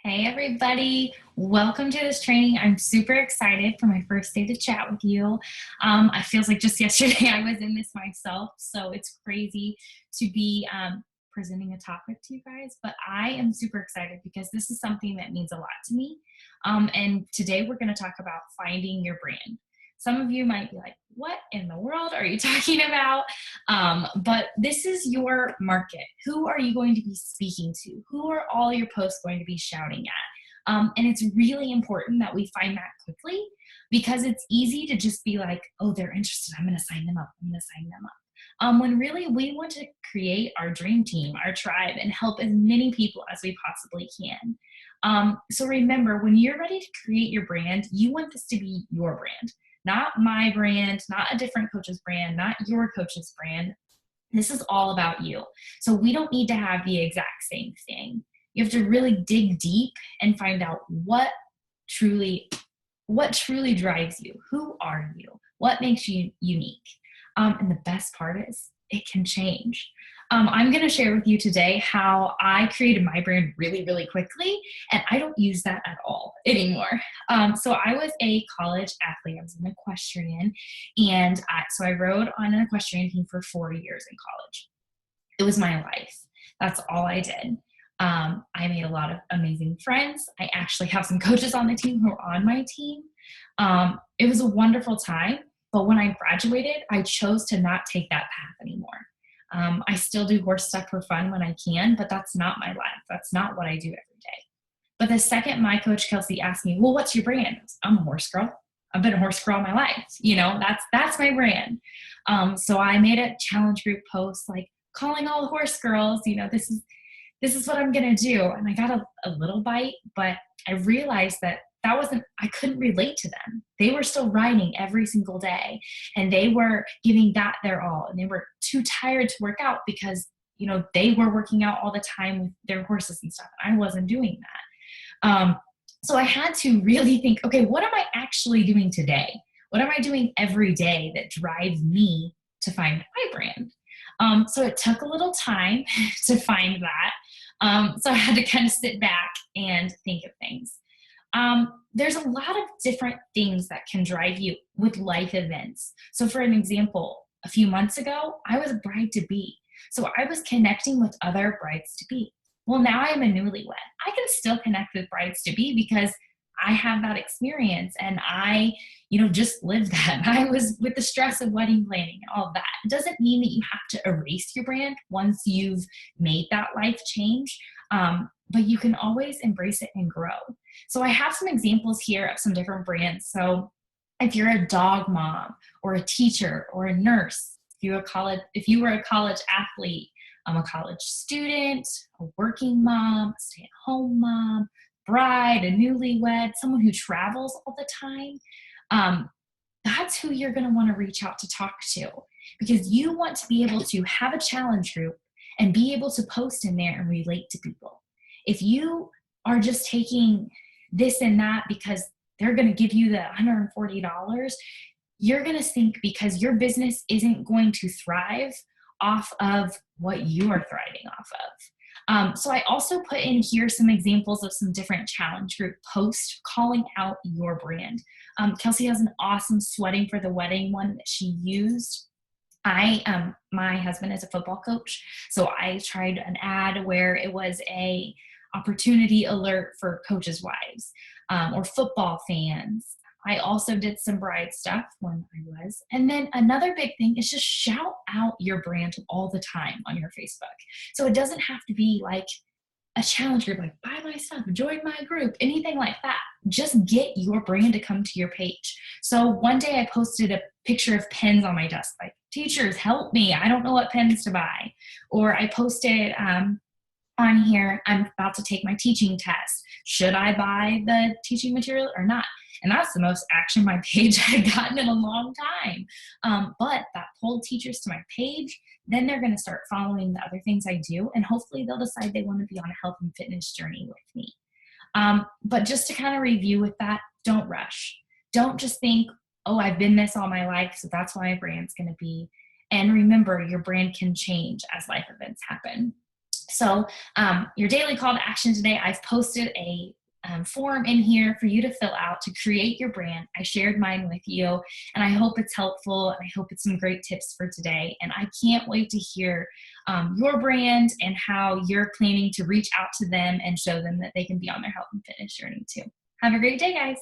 Hey everybody, welcome to this training. I'm super excited for my first day to chat with you. I feels like just yesterday I was in this myself, so it's crazy to be presenting a topic to you guys, but I am super excited because this is something that means a lot to me. And today we're going to talk about finding your brand. Some of you might be like, what in the world are you talking about? But this is your market. Who are you going to be speaking to? Who are all your posts going to be shouting at? And it's really important that we find that quickly because it's easy to just be like, oh, they're interested. I'm going to sign them up. I'm going to sign them up. When really we want to create our dream team, our tribe, and help as many people as we possibly can. So remember, when you're ready to create your brand, you want this to be your brand. Not my brand, not a different coach's brand, not your coach's brand. This is all about you. So we don't need to have the exact same thing. You have to really dig deep and find out what truly drives you. Who are you? What makes you unique? And the best part is it can change. I'm going to share with you today how I created my brand really, really quickly, and I don't use that at all anymore. So I was a college athlete. I was an equestrian, and so I rode on an equestrian team for 4 years in college. It was my life. That's all I did. I made a lot of amazing friends. I actually have some coaches on the team who are on my team. It was a wonderful time, but when I graduated, I chose to not take that path anymore. I still do horse stuff for fun when I can, but that's not my life. That's not what I do every day. But the second my coach Kelsey asked me, well, what's your brand? I'm a horse girl. I've been a horse girl all my life. That's my brand. So I made a challenge group post, like calling all the horse girls, this is what I'm going to do. And I got a little bite, but I realized that I couldn't relate to them. They were still riding every single day and they were giving that their all, and they were too tired to work out because, they were working out all the time with their horses and stuff. I wasn't doing that. So I had to really think, okay, what am I actually doing today? What am I doing every day that drives me to find my brand? So it took a little time to find that. So I had to kind of sit back and think of things. There's a lot of different things that can drive you with life events. So for an example, a few months ago, I was a bride-to-be. So I was connecting with other brides-to-be. Well, now I am a newlywed. I can still connect with brides-to-be because I have that experience and I, just lived that. I was with the stress of wedding planning and all of that. It doesn't mean that you have to erase your brand once you've made that life change. But you can always embrace it and grow. So I have some examples here of some different brands. So if you're a dog mom or a teacher or a nurse, if you were a college athlete, a college student, a working mom, a stay-at-home mom, bride, a newlywed, someone who travels all the time, that's who you're going to want to reach out to talk to, because you want to be able to have a challenge group and be able to post in there and relate to people. If you are just taking this and that because they're going to give you the $140, you're going to sink because your business isn't going to thrive off of what you are thriving off of. So I also put in here some examples of some different challenge group posts calling out your brand. Kelsey has an awesome sweating for the wedding one that she used. My husband is a football coach, so I tried an ad where it was a opportunity alert for coaches' wives or football fans. I also did some bride stuff when I was. And then another big thing is just shout out your brand all the time on your Facebook. So it doesn't have to be like a challenge group, like buy my stuff, join my group, anything like that. Just get your brand to come to your page. So one day I posted a picture of pens on my desk, like, teachers, help me. I don't know what pens to buy. Or I posted on here, I'm about to take my teaching test. Should I buy the teaching material or not? And that's the most action my page had gotten in a long time. But that pulled teachers to my page. Then they're going to start following the other things I do. And hopefully they'll decide they want to be on a health and fitness journey with me. But just to kind of review with that, don't rush. Don't just think, oh, I've been this all my life, so that's why my brand's going to be. And remember, your brand can change as life events happen. So your daily call to action today, I've posted a form in here for you to fill out to create your brand. I shared mine with you, and I hope it's helpful, and I hope it's some great tips for today. And I can't wait to hear your brand and how you're planning to reach out to them and show them that they can be on their health and fitness journey too. Have a great day, guys.